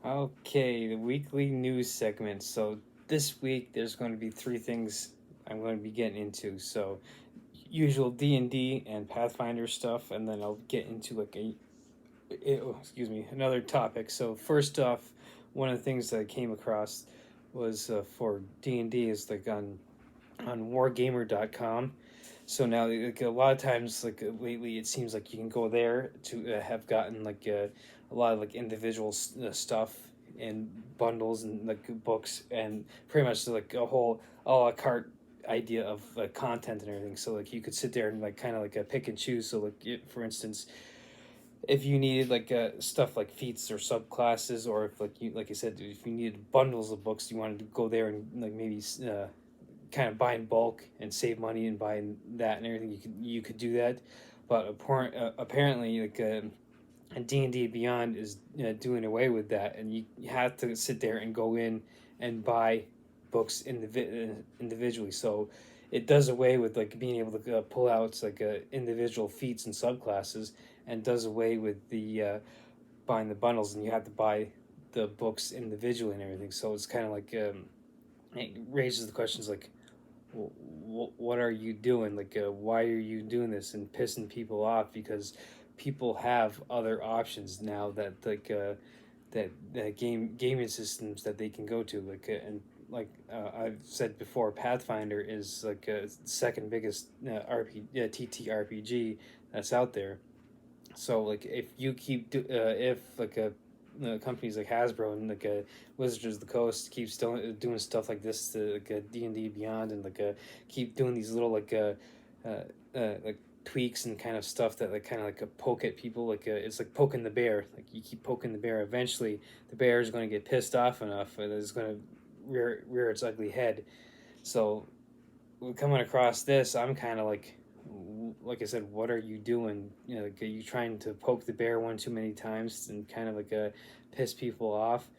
Okay, the weekly news segment. So this week there's going to be three things I'm going to be getting into. So usual D&D and Pathfinder stuff, and then I'll get into another topic. So first off, one of the things that I came across was for D&D is like on wargamer.com. So now, like a lot of times, lately, it seems like you can go there to have gotten a lot of like individual stuff and bundles and like books and pretty much like a whole a la carte idea of content and everything. So like you could sit there and like kind of like pick and choose. So for instance, if you needed stuff like feats or subclasses, or if like you like I said, if you needed bundles of books, you wanted to go there and like maybe kind of buy in bulk and save money and buy that and everything. You could do that, but apparently D&D Beyond is doing away with that, and you have to sit there and go in and buy books individually. So it does away with like being able to pull out individual feats and subclasses, and does away with the buying the bundles, and you have to buy the books individually and everything. So it's kind of it raises the questions like, what are you doing? Why are you doing this and pissing people off? Because people have other options now that gaming systems that they can go to. I've said before, Pathfinder is like a second biggest TTRPG that's out there. So like if you keep if like a companies like Hasbro and Wizards of the Coast keeps doing stuff like this to D&D Beyond, and keep doing these little like tweaks and kind of stuff that like kind of like a poke at people, it's like poking the bear. Like you keep poking the bear, eventually the bear is going to get pissed off enough and it's going to rear its ugly head. So coming across this, I'm kind of like I said, what are you doing? Are you trying to poke the bear one too many times and kind of piss people off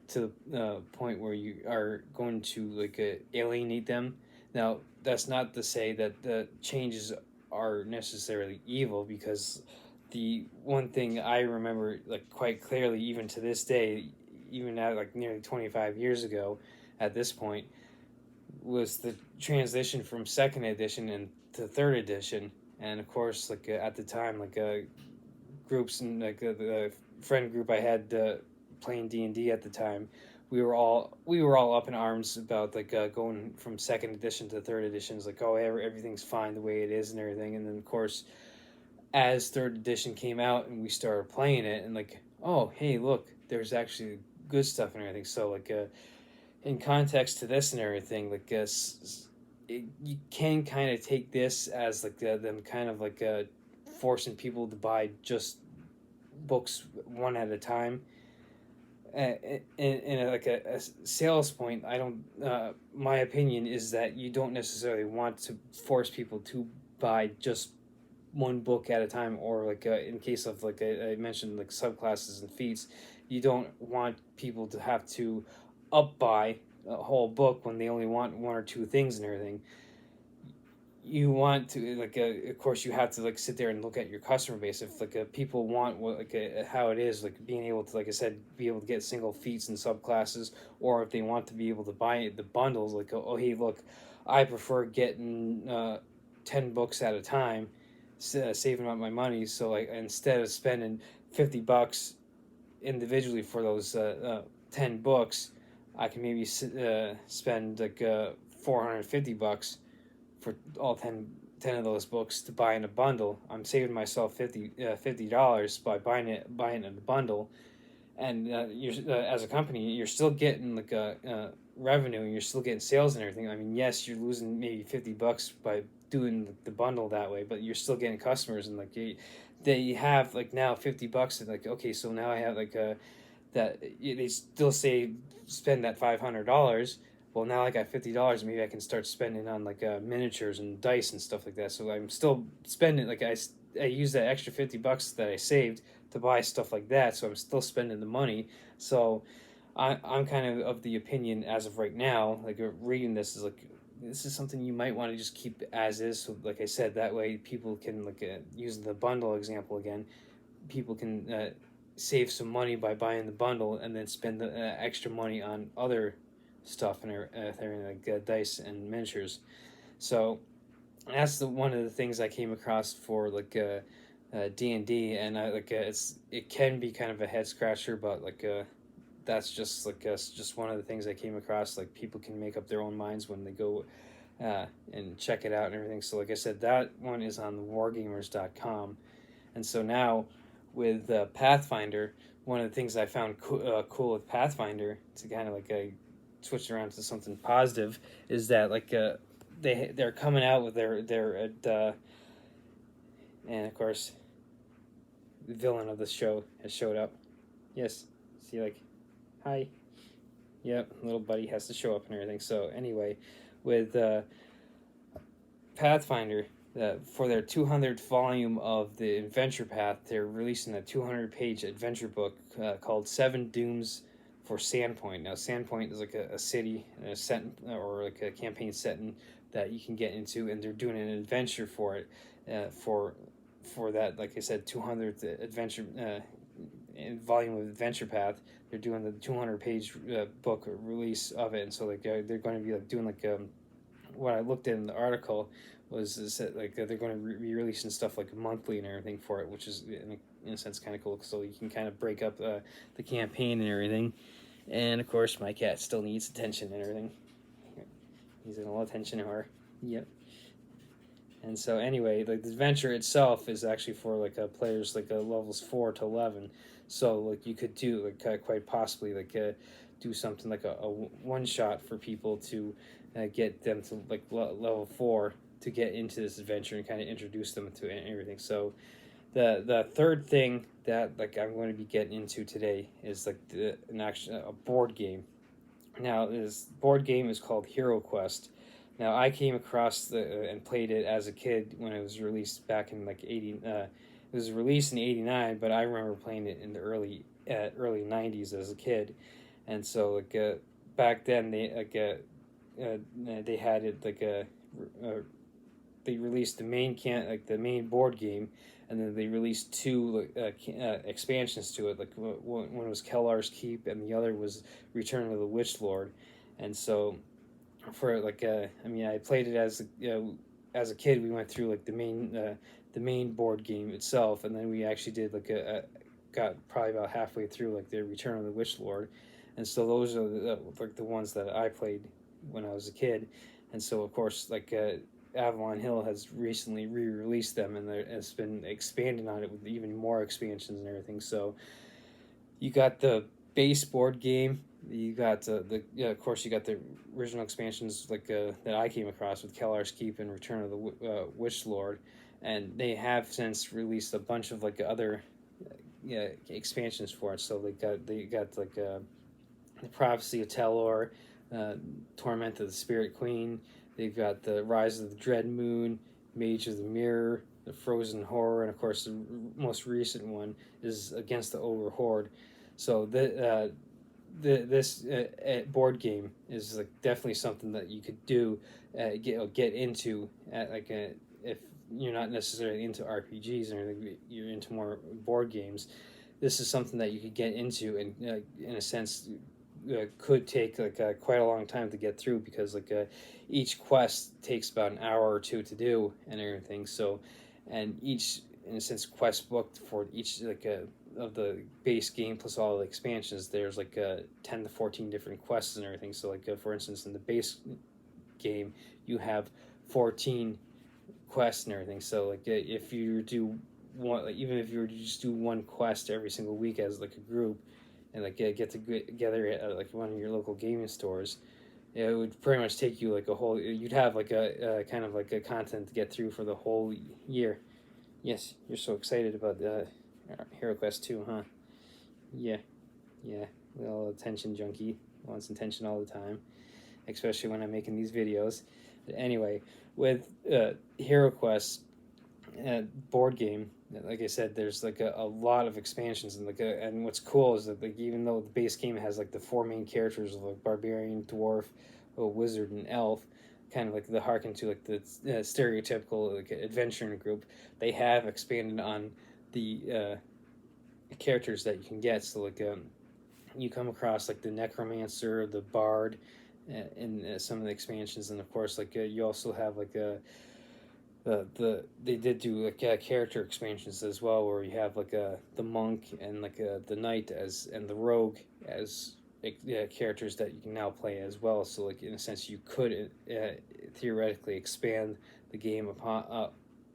to the point where you are going to alienate them? Now, that's not to say that the changes are necessarily evil, because the one thing I remember like quite clearly, even to this day, even at like nearly 25 years ago, at this point, was the transition from second edition and to third edition. And of course, at the time, groups and the friend group I had playing D&D at the time, we were all up in arms about going from second edition to third edition. It's like, oh, everything's fine the way it is and everything. And then of course, as third edition came out and we started playing it, and like, oh, hey, look, there's actually good stuff and everything. So in context to this and everything, you can kind of take this as them kind of forcing people to buy just books one at a time. In a sales point, I don't. My opinion is that you don't necessarily want to force people to buy just one book at a time, or in case of I mentioned subclasses and feats, you don't want people to have to up buy a whole book when they only want one or two things and everything. You want to of course you have to sit there and look at your customer base. If people want how it is, being able to, like I said, be able to get single feats and subclasses, or if they want to be able to buy the bundles, oh, hey, look, I prefer getting 10 books at a time, saving up my money. So instead of spending $50 individually for those 10 books, I can maybe spend $450 for all 10 of those books to buy in a bundle. I'm saving myself $50 by buying in a bundle. And you're as a company, you're still getting revenue, and you're still getting sales and everything. I mean, yes, you're losing maybe $50 by doing the bundle that way, but you're still getting customers. And they have now $50, and okay, so now I have that they still say spend that $500. Well, now I got $50. Maybe I can start spending on miniatures and dice and stuff like that. So I'm still spending I use that extra $50 that I saved to buy stuff like that. So I'm still spending the money. So I'm kind of the opinion as of right now, reading this is this is something you might want to just keep as is. So like I said, that way people can using the bundle example again, people can save some money by buying the bundle and then spend the extra money on other stuff and everything like dice and miniatures. So that's one of the things I came across for like D&D, and it can be kind of a head scratcher, but that's just just one of the things I came across. Like people can make up their own minds when they go and check it out and everything. So like I said, that one is on the wargamers.com. And so now with Pathfinder, one of the things I found cool with Pathfinder, to kind of switch around to something positive, is that they're coming out with their and of course the villain of the show has showed up. Yes, see, hi. Yep, little buddy has to show up and everything. So anyway, with Pathfinder, for their 200th volume of the Adventure Path, they're releasing a 200-page adventure book called Seven Dooms for Sandpoint. Now, Sandpoint is like a city set or like a campaign setting that you can get into, and they're doing an adventure for it for that. Like I said, 200th adventure volume of Adventure Path. They're doing the 200-page book release of it, and so they're going to be doing what I looked at in the article was that they're going to be releasing stuff monthly and everything for it, which is in a sense kind of cool. So you can kind of break up the campaign and everything. And of course, my cat still needs attention and everything. He's an all attention whore. Yep. And so anyway, the adventure itself is actually for players levels 4 to 11. So you could do quite possibly do something like a one shot for people to get them to level 4 to get into this adventure and kind of introduce them to everything. So the third thing that I'm going to be getting into today is a board game. Now this board game is called Hero Quest. Now I came across and played it as a kid when it was released back in 80. It was released in '89, but I remember playing it in the early '90s as a kid, and so back then they had it they released the main the main board game, and then they released two expansions to it. One was Kellar's Keep, and the other was Return of the Witch Lord, and so for I played it as a kid. We went through the main board game itself, and then we actually did got probably about halfway through the Return of the Witch Lord, and so those are the ones that I played when I was a kid, and so of course Avalon Hill has recently re-released them, and has been expanding on it with even more expansions and everything. So you got the base board game. You got of course you got the original expansions that I came across with Kellar's Keep and Return of the Witch Lord, and they have since released a bunch of other expansions for it. So they got the Prophecy of Telor, Torment of the Spirit Queen. They've got the Rise of the Dread Moon, Mage of the Mirror, the Frozen Horror, and of course the most recent one is Against the Ogre Horde. So this board game is definitely something that you could do, get into if you're not necessarily into RPGs or anything, you're into more board games. This is something that you could get into, and in a sense could take quite a long time to get through, because each quest takes about an hour or two to do and everything. So, and each in a sense quest booked for each of the base game plus all the expansions, there's 10 to 14 different quests and everything. So for instance, in the base game you have 14 quests and everything. So if you do one, even if you were to just do one quest every single week as a group, and get together at one of your local gaming stores, it would pretty much take you a whole. You'd have a kind of a content to get through for the whole year. Yes, you're so excited about Hero Quest 2, huh? Yeah, little attention junkie, wants attention all the time, especially when I'm making these videos. But anyway, with Hero Quest board game, like I said, there's a lot of expansions, and and what's cool is that even though the base game has the four main characters of barbarian, dwarf, a wizard, and elf, kind of the harken to the stereotypical adventuring group, they have expanded on the characters that you can get. So like you come across like the necromancer, the bard, in some of the expansions, and of course like you also have like they did do like character expansions as well, where you have like the monk and like the knight as and the rogue as characters that you can now play as well. So like in a sense, you could theoretically expand the game upon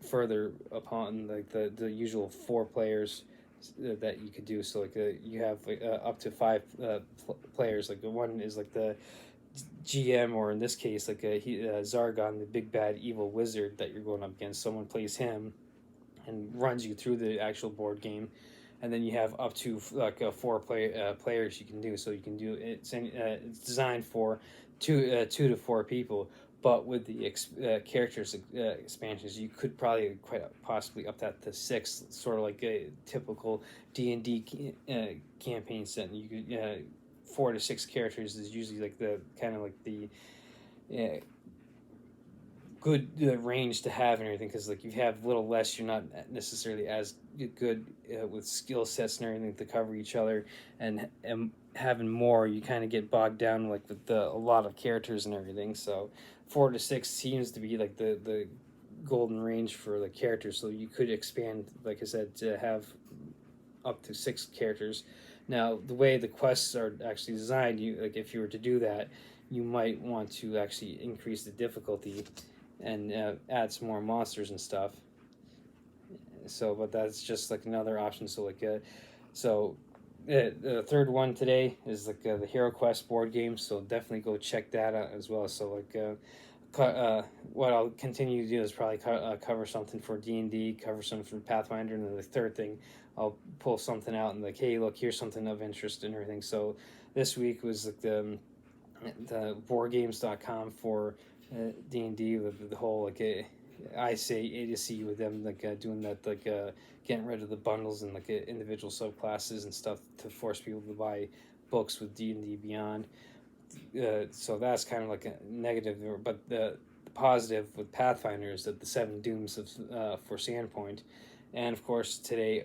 further upon like the usual four players that you could do. So like you have like, up to five players. Like the one is like the GM, or in this case, like Zargon, the big bad evil wizard that you're going up against. Someone plays him and runs you through the actual board game, and then you have up to like players you can do. So you can do it's designed for two to four people. But with the characters expansions, you could probably quite possibly up that to six, sort of like a typical D&D campaign set. You could 4 to 6 characters is usually like the kind of like the uh, good range to have and everything, because like you have a little less, you're not necessarily as good with skill sets and everything to cover each other, and having more, you kind of get bogged down like with a lot of characters and everything. So 4 to 6 seems to be like the golden range for the characters. So you could expand, like I said, to have up to 6 characters. Now, the way the quests are actually designed, you like if you were to do that, you might want to actually increase the difficulty and add some more monsters and stuff. So, but that's just like another option. So, like, the third one today is like the Hero Quest board game. So definitely go check that out as well. So like. What I'll continue to do is probably cover something for D&D, cover something for Pathfinder, and then the third thing, I'll pull something out and like, hey, look, here's something of interest and everything. So this week was like the boardgames.com for D&D, the whole like I say A to C with them, like doing that, like getting rid of the bundles and like individual subclasses and stuff to force people to buy books with D&D Beyond. So that's kind of like a negative, but the positive with Pathfinder is that the Seven Dooms of for Sandpoint, and of course today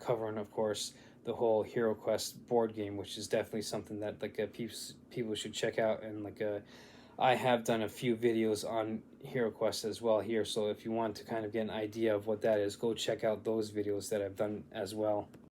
covering of course the whole Hero Quest board game, which is definitely something that like people should check out. And like I have done a few videos on Hero Quest as well here, so if you want to kind of get an idea of what that is, go check out those videos that I've done as well.